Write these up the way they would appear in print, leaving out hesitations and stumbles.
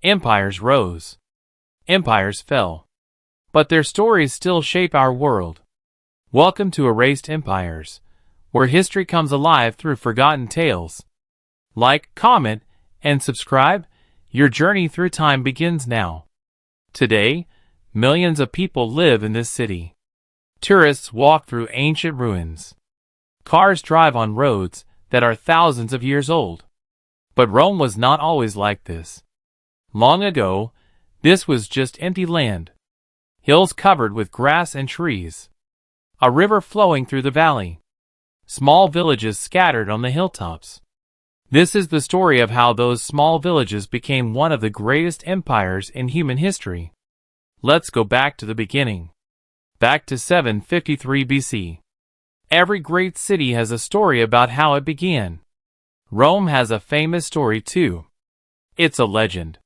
Empires rose. Empires fell. But their stories still shape our world. Welcome to Erased Empires, where history comes alive through forgotten tales. Like, comment, and subscribe. Your journey through time begins now. Today, millions of people live in this city. Tourists walk through ancient ruins. Cars drive on roads that are thousands of years old. But Rome was not always like this. Long ago, this was just empty land. Hills covered with grass and trees. A river flowing through the valley. Small villages scattered on the hilltops. This is the story of how those small villages became one of the greatest empires in human history. Let's go back to the beginning. Back to 753 BC. Every great city has a story about how it began. Rome has a famous story too. It's a legend.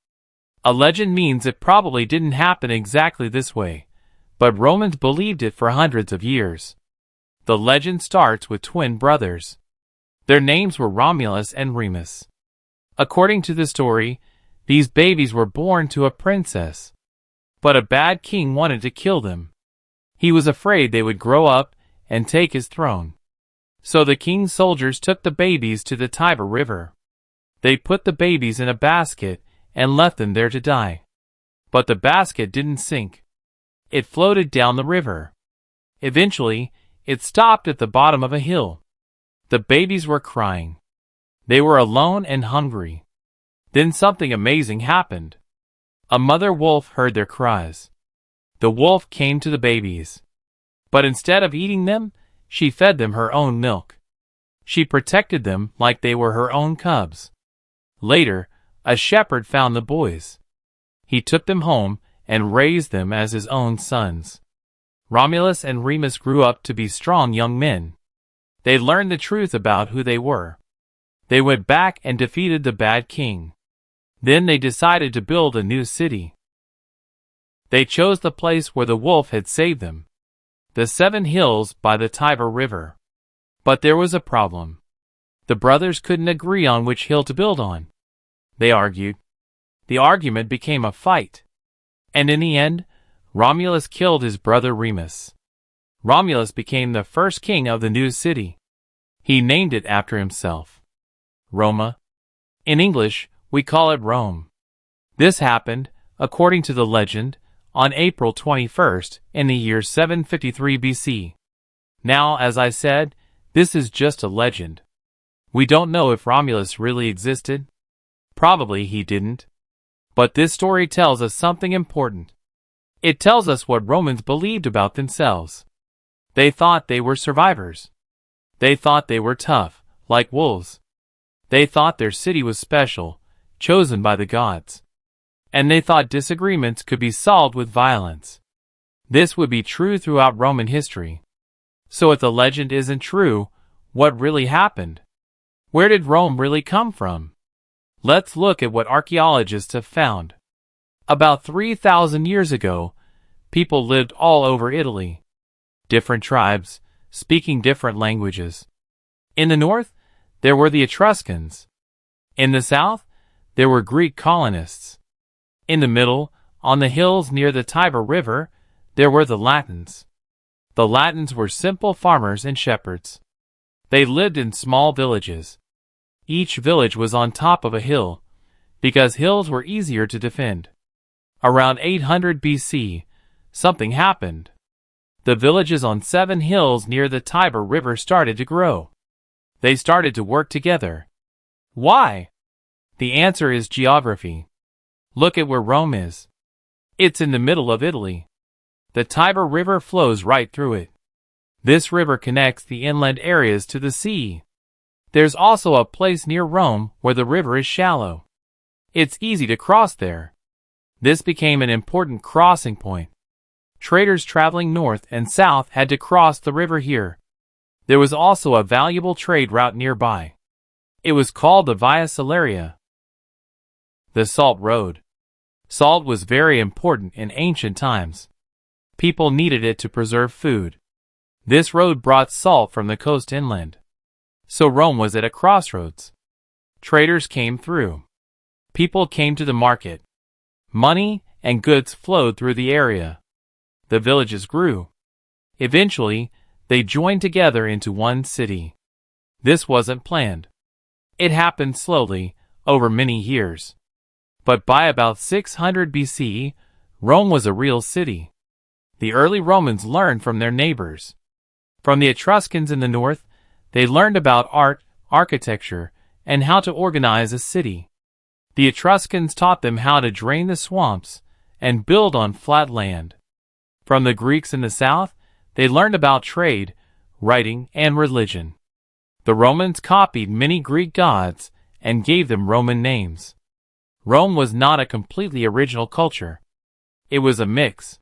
A legend means it probably didn't happen exactly this way, but Romans believed it for hundreds of years. The legend starts with twin brothers. Their names were Romulus and Remus. According to the story, these babies were born to a princess. But a bad king wanted to kill them. He was afraid they would grow up and take his throne. So the king's soldiers took the babies to the Tiber River. They put the babies in a basket and left them there to die. But the basket didn't sink. It floated down the river. Eventually, it stopped at the bottom of a hill. The babies were crying. They were alone and hungry. Then something amazing happened. A mother wolf heard their cries. The wolf came to the babies. But instead of eating them, she fed them her own milk. She protected them like they were her own cubs. Later, a shepherd found the boys. He took them home and raised them as his own sons. Romulus and Remus grew up to be strong young men. They learned the truth about who they were. They went back and defeated the bad king. Then they decided to build a new city. They chose the place where the wolf had saved them. The 7 hills by the Tiber River. But there was a problem. The brothers couldn't agree on which hill to build on. They argued. The argument became a fight. And in the end, Romulus killed his brother Remus. Romulus became the first king of the new city. He named it after himself. Roma. In English, we call it Rome. This happened, according to the legend, on April 21st in the year 753 BC. Now, as I said, this is just a legend. We don't know if Romulus really existed. Probably he didn't. But this story tells us something important. It tells us what Romans believed about themselves. They thought they were survivors. They thought they were tough, like wolves. They thought their city was special, chosen by the gods. And they thought disagreements could be solved with violence. This would be true throughout Roman history. So if the legend isn't true, what really happened? Where did Rome really come from? Let's look at what archaeologists have found. About 3,000 years ago, people lived all over Italy. Different tribes, speaking different languages. In the north, there were the Etruscans. In the south, there were Greek colonists. In the middle, on the hills near the Tiber River, there were the Latins. The Latins were simple farmers and shepherds. They lived in small villages. Each village was on top of a hill, because hills were easier to defend. Around 800 BC, something happened. The villages on 7 hills near the Tiber River started to grow. They started to work together. Why? The answer is geography. Look at where Rome is. It's in the middle of Italy. The Tiber River flows right through it. This river connects the inland areas to the sea. There's also a place near Rome where the river is shallow. It's easy to cross there. This became an important crossing point. Traders traveling north and south had to cross the river here. There was also a valuable trade route nearby. It was called the Via Salaria. The Salt Road. Salt was very important in ancient times. People needed it to preserve food. This road brought salt from the coast inland. So Rome was at a crossroads. Traders came through. People came to the market. Money and goods flowed through the area. The villages grew. Eventually, they joined together into one city. This wasn't planned. It happened slowly, over many years. But by about 600 BC, Rome was a real city. The early Romans learned from their neighbors. From the Etruscans in the north, they learned about art, architecture, and how to organize a city. The Etruscans taught them how to drain the swamps and build on flat land. From the Greeks in the south, they learned about trade, writing, and religion. The Romans copied many Greek gods and gave them Roman names. Rome was not a completely original culture. It was a mix.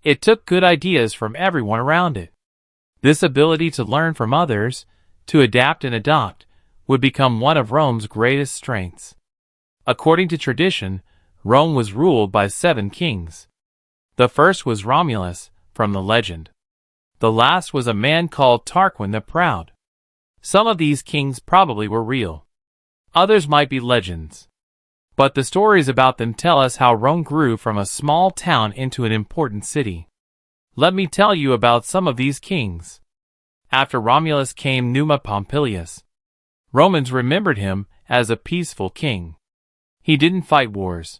It took good ideas from everyone around it. This ability to learn from others, to adapt and adopt, would become one of Rome's greatest strengths. According to tradition, Rome was ruled by 7 kings. The first was Romulus, from the legend. The last was a man called Tarquin the Proud. Some of these kings probably were real. Others might be legends. But the stories about them tell us how Rome grew from a small town into an important city. Let me tell you about some of these kings. After Romulus came Numa Pompilius. Romans remembered him as a peaceful king. He didn't fight wars.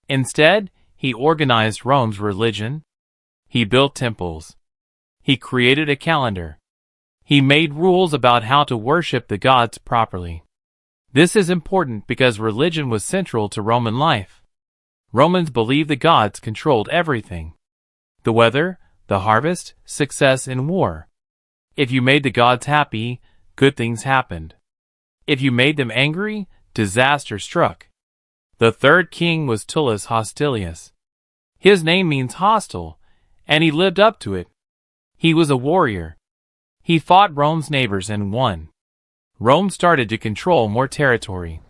Instead, he organized Rome's religion. He built temples. He created a calendar. He made rules about how to worship the gods properly. This is important because religion was central to Roman life. Romans believed the gods controlled everything. The weather, the harvest, success in war. If you made the gods happy, good things happened. If you made them angry, disaster struck. The third king was Tullus Hostilius. His name means hostile, and he lived up to it. He was a warrior. He fought Rome's neighbors and won. Rome started to control more territory.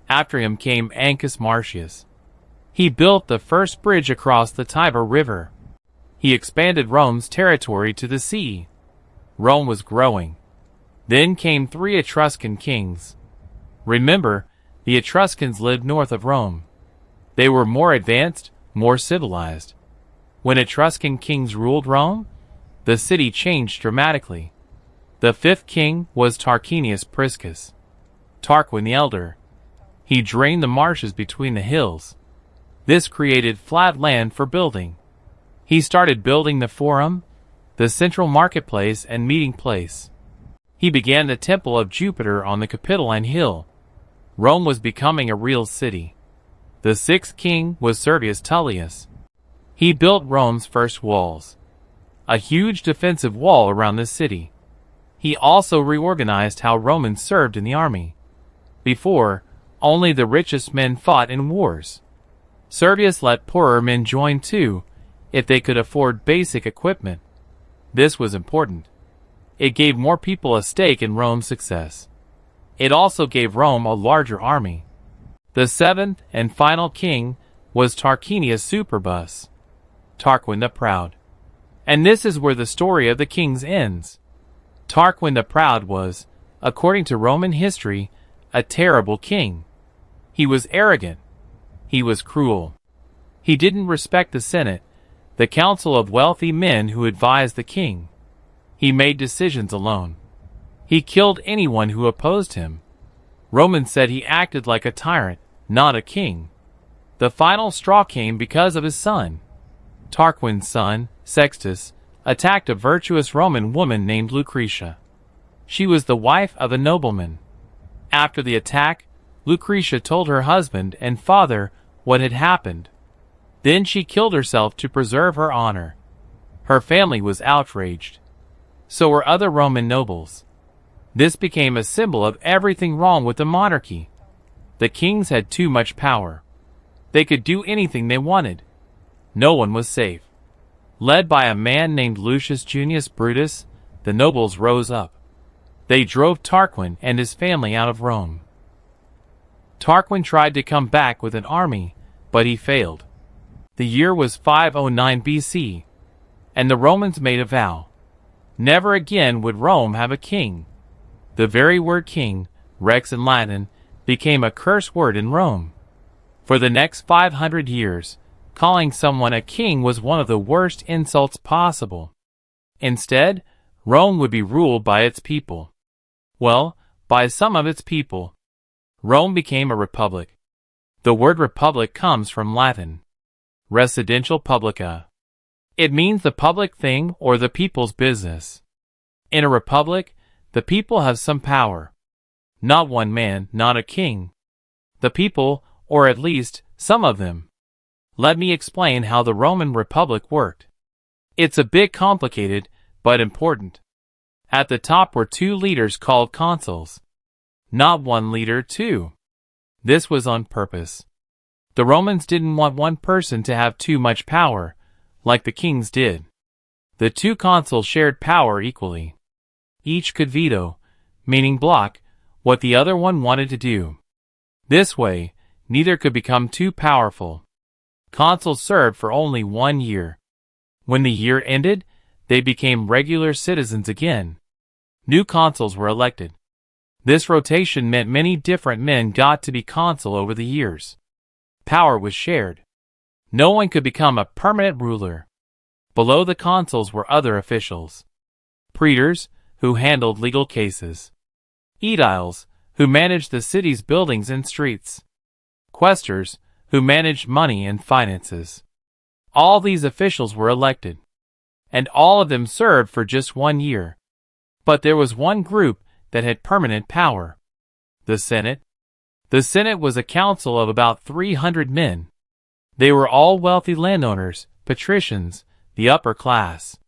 After him came Ancus Marcius. He built the first bridge across the Tiber River. He expanded Rome's territory to the sea. Rome was growing. Then came 3 Etruscan kings. Remember, the Etruscans lived north of Rome. They were more advanced, more civilized. When Etruscan kings ruled Rome, the city changed dramatically. The 5th king was Tarquinius Priscus. Tarquin the Elder. He drained the marshes between the hills. This created flat land for building. He started building the Forum, the central marketplace and meeting place. He began the Temple of Jupiter on the Capitoline Hill. Rome was becoming a real city. The 6th king was Servius Tullius. He built Rome's first walls. A huge defensive wall around the city. He also reorganized how Romans served in the army. Before, only the richest men fought in wars. Servius let poorer men join too, if they could afford basic equipment. This was important. It gave more people a stake in Rome's success. It also gave Rome a larger army. The 7th and final king was Tarquinius Superbus. Tarquin the Proud. And this is where the story of the kings ends. Tarquin the Proud was, according to Roman history, a terrible king. He was arrogant. He was cruel. He didn't respect the Senate, the council of wealthy men who advised the king. He made decisions alone. He killed anyone who opposed him. Romans said he acted like a tyrant, not a king. The final straw came because of his son. Tarquin's son, Sextus, attacked a virtuous Roman woman named Lucretia. She was the wife of a nobleman. After the attack, Lucretia told her husband and father what had happened. Then she killed herself to preserve her honor. Her family was outraged. So were other Roman nobles. This became a symbol of everything wrong with the monarchy. The kings had too much power. They could do anything they wanted. No one was safe. Led by a man named Lucius Junius Brutus, the nobles rose up. They drove Tarquin and his family out of Rome. Tarquin tried to come back with an army, but he failed. The year was 509 BC, and the Romans made a vow. Never again would Rome have a king. The very word king, rex in Latin, became a curse word in Rome. For the next 500 years, calling someone a king was one of the worst insults possible. Instead, Rome would be ruled by its people. Well, by some of its people. Rome became a republic. The word republic comes from Latin. Residential publica. It means the public thing or the people's business. In a republic, the people have some power. Not one man, not a king. The people, or at least some of them. Let me explain how the Roman Republic worked. It's a bit complicated, but important. At the top were two leaders called consuls. Not one leader, two. This was on purpose. The Romans didn't want one person to have too much power, like the kings did. The two consuls shared power equally. Each could veto, meaning block, what the other one wanted to do. This way, neither could become too powerful. Consuls served for only 1 year. When the year ended, they became regular citizens again. New consuls were elected. This rotation meant many different men got to be consul over the years. Power was shared. No one could become a permanent ruler. Below the consuls were other officials. Praetors, who handled legal cases. Aediles, who managed the city's buildings and streets. Quaestors, who managed money and finances. All these officials were elected. And all of them served for just 1 year. But there was one group that had permanent power. The Senate. The Senate was a council of about 300 men. They were all wealthy landowners, patricians, the upper class.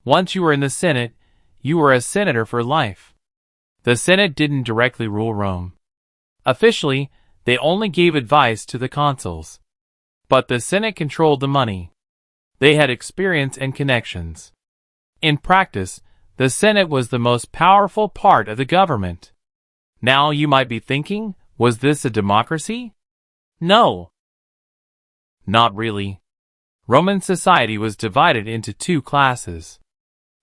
Once you were in the Senate, you were a senator for life. The Senate didn't directly rule Rome. Officially, they only gave advice to the consuls. But the Senate controlled the money. They had experience and connections. In practice, the Senate was the most powerful part of the government. Now you might be thinking, was this a democracy? No. Not really. Roman society was divided into two classes.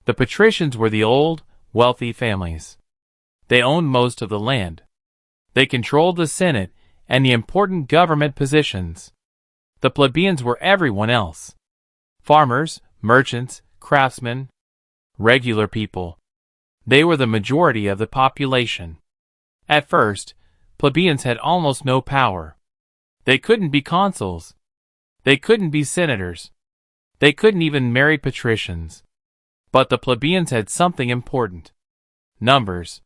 The patricians were the old, wealthy families. They owned most of the land. They controlled the Senate and the important government positions. The plebeians were everyone else. Farmers, merchants, craftsmen, regular people. They were the majority of the population. At first, plebeians had almost no power. They couldn't be consuls. They couldn't be senators. They couldn't even marry patricians. But the plebeians had something important. Numbers.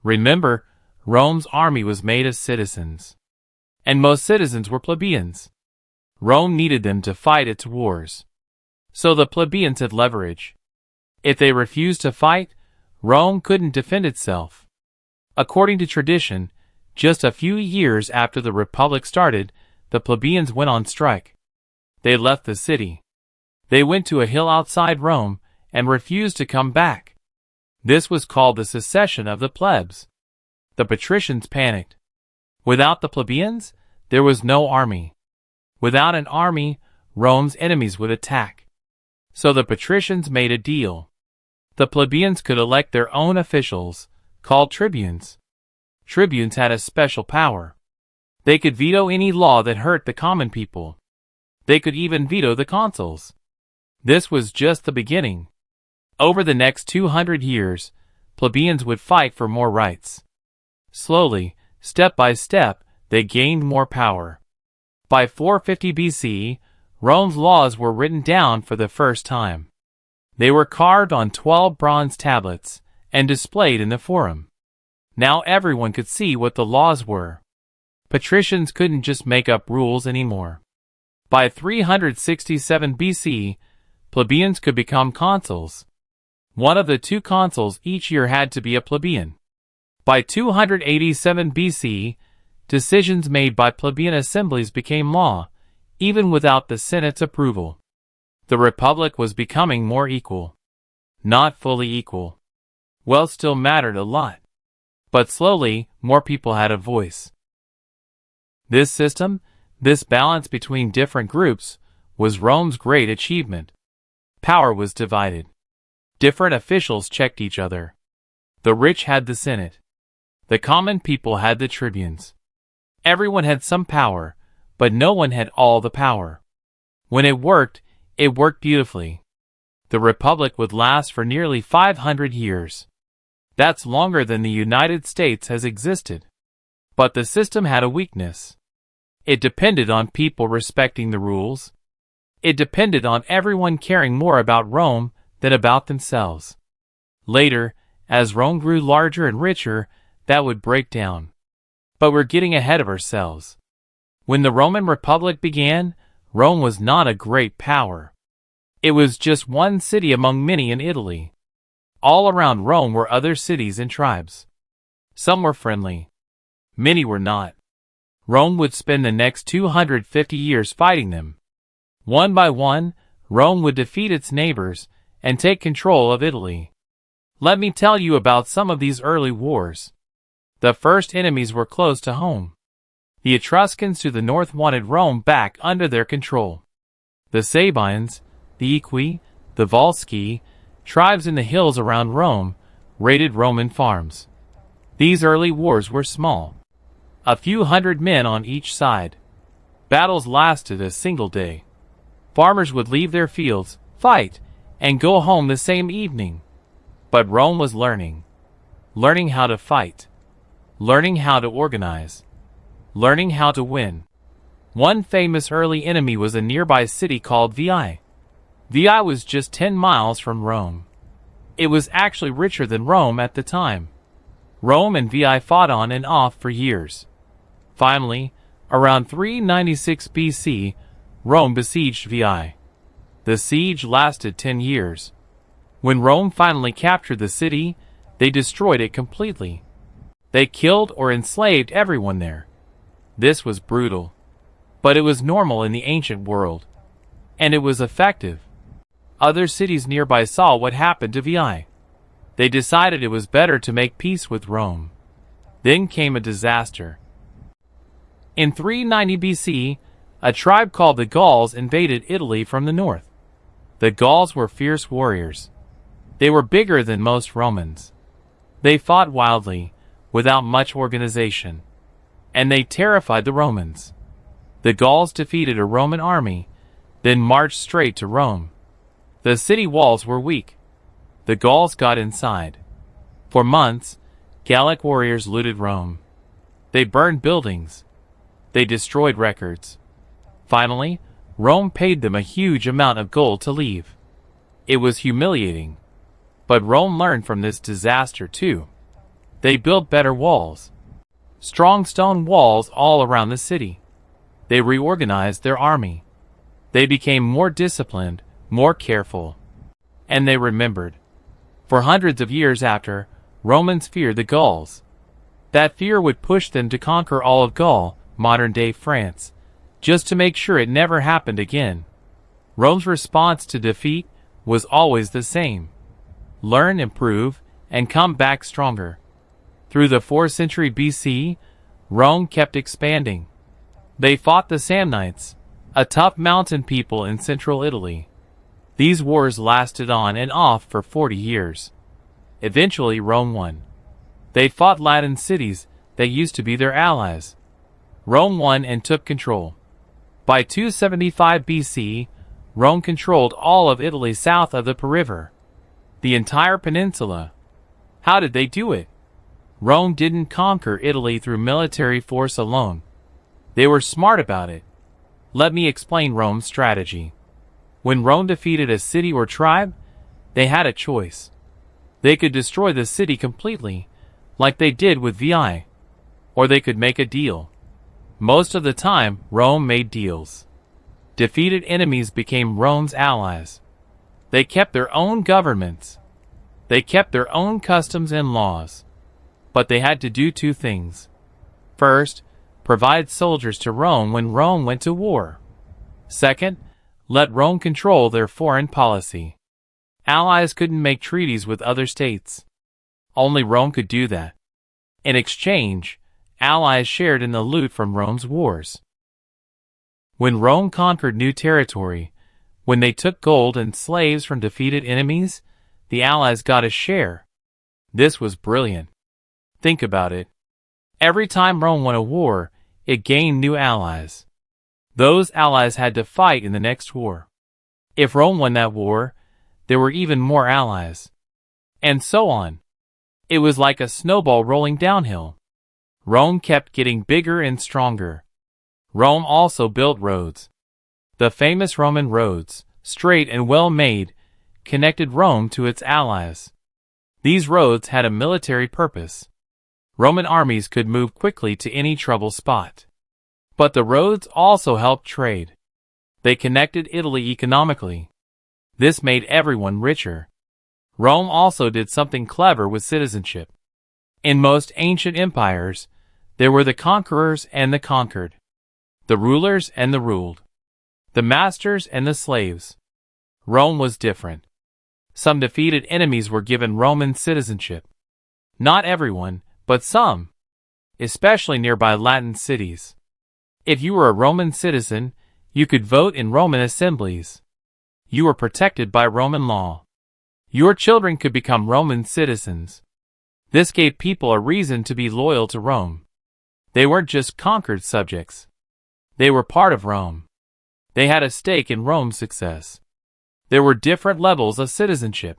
Remember, Rome's army was made of citizens. And most citizens were plebeians. Rome needed them to fight its wars. So the plebeians had leverage. If they refused to fight, Rome couldn't defend itself. According to tradition, just a few years after the Republic started, the plebeians went on strike. They left the city. They went to a hill outside Rome and refused to come back. This was called the secession of the plebs. The patricians panicked. Without the plebeians, there was no army. Without an army, Rome's enemies would attack. So the patricians made a deal. The plebeians could elect their own officials, called tribunes. Tribunes had a special power. They could veto any law that hurt the common people. They could even veto the consuls. This was just the beginning. Over the next 200 years, plebeians would fight for more rights. Slowly, step by step, they gained more power. By 450 BC, Rome's laws were written down for the first time. They were carved on 12 bronze tablets and displayed in the Forum. Now everyone could see what the laws were. Patricians couldn't just make up rules anymore. By 367 BC, plebeians could become consuls. One of the two consuls each year had to be a plebeian. By 287 BC, decisions made by plebeian assemblies became law, even without the Senate's approval. The Republic was becoming more equal. Not fully equal. Wealth still mattered a lot. But slowly, more people had a voice. This system, this balance between different groups, was Rome's great achievement. Power was divided. Different officials checked each other. The rich had the Senate. The common people had the tribunes. Everyone had some power, but no one had all the power. When it worked beautifully. The Republic would last for nearly 500 years. That's longer than the United States has existed. But the system had a weakness. It depended on people respecting the rules. It depended on everyone caring more about Rome than about themselves. Later, as Rome grew larger and richer, that would break down. But we're getting ahead of ourselves. When the Roman Republic began, Rome was not a great power. It was just one city among many in Italy. All around Rome were other cities and tribes. Some were friendly. Many were not. Rome would spend the next 250 years fighting them. One by one, Rome would defeat its neighbors and take control of Italy. Let me tell you about some of these early wars. The first enemies were close to home. The Etruscans to the north wanted Rome back under their control. The Sabines, the Equi, the Volsci, tribes in the hills around Rome, raided Roman farms. These early wars were small. A few hundred men on each side. Battles lasted a single day. Farmers would leave their fields, fight, and go home the same evening. But Rome was learning how to fight, learning how to organize, learning how to win. One famous early enemy was a nearby city called Veii. Veii was just 10 miles from Rome. It was actually richer than Rome at the time. Rome and Veii fought on and off for years. Finally, around 396 BC, Rome besieged Veii. The siege lasted 10 years. When Rome finally captured the city, they destroyed it completely. They killed or enslaved everyone there. This was brutal. But it was normal in the ancient world. And it was effective. Other cities nearby saw what happened to Veii. They decided it was better to make peace with Rome. Then came a disaster. In 390 BC, a tribe called the Gauls invaded Italy from the north. The Gauls were fierce warriors. They were bigger than most Romans. They fought wildly, without much organization. And they terrified the Romans. The Gauls defeated a Roman army, then marched straight to Rome. The city walls were weak. The Gauls got inside. For months, Gallic warriors looted Rome. They burned buildings. They destroyed records. Finally, Rome paid them a huge amount of gold to leave. It was humiliating. But Rome learned from this disaster too. They built better walls. Strong stone walls all around the city. They reorganized their army. They became more disciplined, more careful. And they remembered. For hundreds of years after, Romans feared the Gauls. That fear would push them to conquer all of Gaul, modern-day France, just to make sure it never happened again. Rome's response to defeat was always the same. Learn, improve, and come back stronger. Through the 4th century BC, Rome kept expanding. They fought the Samnites, a tough mountain people in central Italy. These wars lasted on and off for 40 years. Eventually Rome won. They fought Latin cities that used to be their allies. Rome won and took control. By 275 BC, Rome controlled all of Italy south of the Po River. The entire peninsula. How did they do it? Rome didn't conquer Italy through military force alone. They were smart about it. Let me explain Rome's strategy. When Rome defeated a city or tribe, they had a choice. They could destroy the city completely, like they did with Veii, or they could make a deal. Most of the time, Rome made deals. Defeated enemies became Rome's allies. They kept their own governments. They kept their own customs and laws. But they had to do two things. First, provide soldiers to Rome when Rome went to war. Second, let Rome control their foreign policy. Allies couldn't make treaties with other states. Only Rome could do that. In exchange, allies shared in the loot from Rome's wars. When Rome conquered new territory, when they took gold and slaves from defeated enemies, the allies got a share. This was brilliant. Think about it. Every time Rome won a war, it gained new allies. Those allies had to fight in the next war. If Rome won that war, there were even more allies. And so on. It was like a snowball rolling downhill. Rome kept getting bigger and stronger. Rome also built roads. The famous Roman roads, straight and well made, connected Rome to its allies. These roads had a military purpose. Roman armies could move quickly to any trouble spot. But the roads also helped trade. They connected Italy economically. This made everyone richer. Rome also did something clever with citizenship. In most ancient empires, there were the conquerors and the conquered, the rulers and the ruled, the masters and the slaves. Rome was different. Some defeated enemies were given Roman citizenship. Not everyone, but some, especially nearby Latin cities. If you were a Roman citizen, you could vote in Roman assemblies. You were protected by Roman law. Your children could become Roman citizens. This gave people a reason to be loyal to Rome. They weren't just conquered subjects. They were part of Rome. They had a stake in Rome's success. There were different levels of citizenship.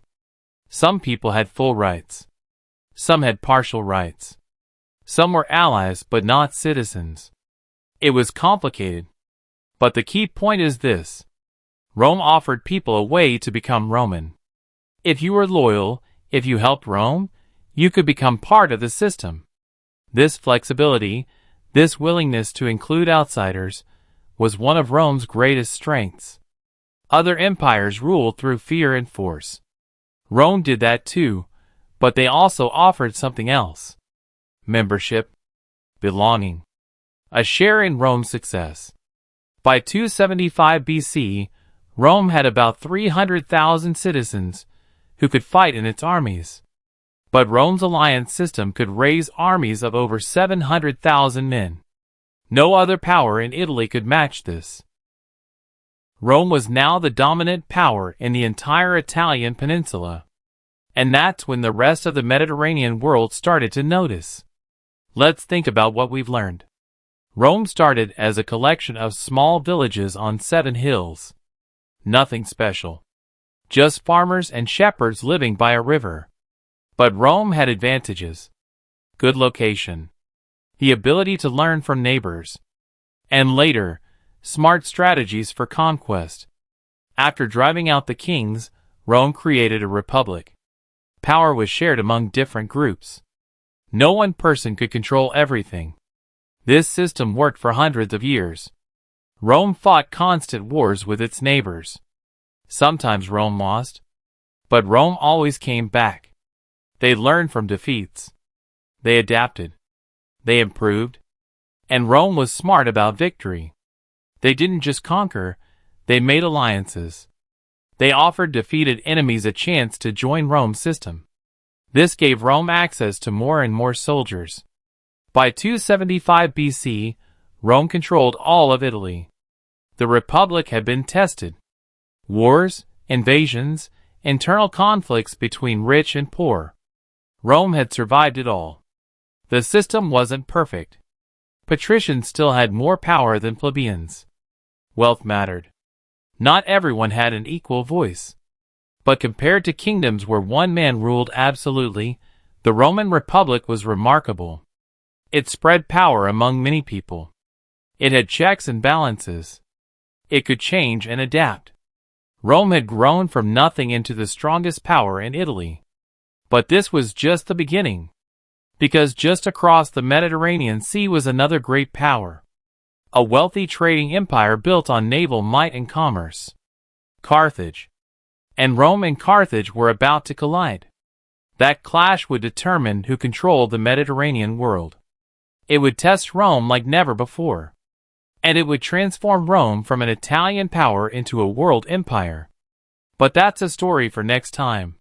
Some people had full rights. Some had partial rights. Some were allies but not citizens. It was complicated. But the key point is this. Rome offered people a way to become Roman. If you were loyal, if you helped Rome, you could become part of the system. This flexibility, this willingness to include outsiders, was one of Rome's greatest strengths. Other empires ruled through fear and force. Rome did that too, but they also offered something else. Membership, belonging, a share in Rome's success. By 275 BC, Rome had about 300,000 citizens who could fight in its armies. But Rome's alliance system could raise armies of over 700,000 men. No other power in Italy could match this. Rome was now the dominant power in the entire Italian peninsula. And that's when the rest of the Mediterranean world started to notice. Let's think about what we've learned. Rome started as a collection of small villages on 7 hills. Nothing special. Just farmers and shepherds living by a river. But Rome had advantages. Good location. The ability to learn from neighbors. And later, smart strategies for conquest. After driving out the kings, Rome created a republic. Power was shared among different groups. No one person could control everything. This system worked for hundreds of years. Rome fought constant wars with its neighbors. Sometimes Rome lost, but Rome always came back. They learned from defeats. They adapted. They improved. And Rome was smart about victory. They didn't just conquer, they made alliances. They offered defeated enemies a chance to join Rome's system. This gave Rome access to more and more soldiers. By 275 BC, Rome controlled all of Italy. The Republic had been tested. Wars, invasions, internal conflicts between rich and poor. Rome had survived it all. The system wasn't perfect. Patricians still had more power than plebeians. Wealth mattered. Not everyone had an equal voice. But compared to kingdoms where one man ruled absolutely, the Roman Republic was remarkable. It spread power among many people. It had checks and balances. It could change and adapt. Rome had grown from nothing into the strongest power in Italy. But this was just the beginning. Because just across the Mediterranean Sea was another great power. A wealthy trading empire built on naval might and commerce. Carthage. And Rome and Carthage were about to collide. That clash would determine who controlled the Mediterranean world. It would test Rome like never before. And it would transform Rome from an Italian power into a world empire. But that's a story for next time.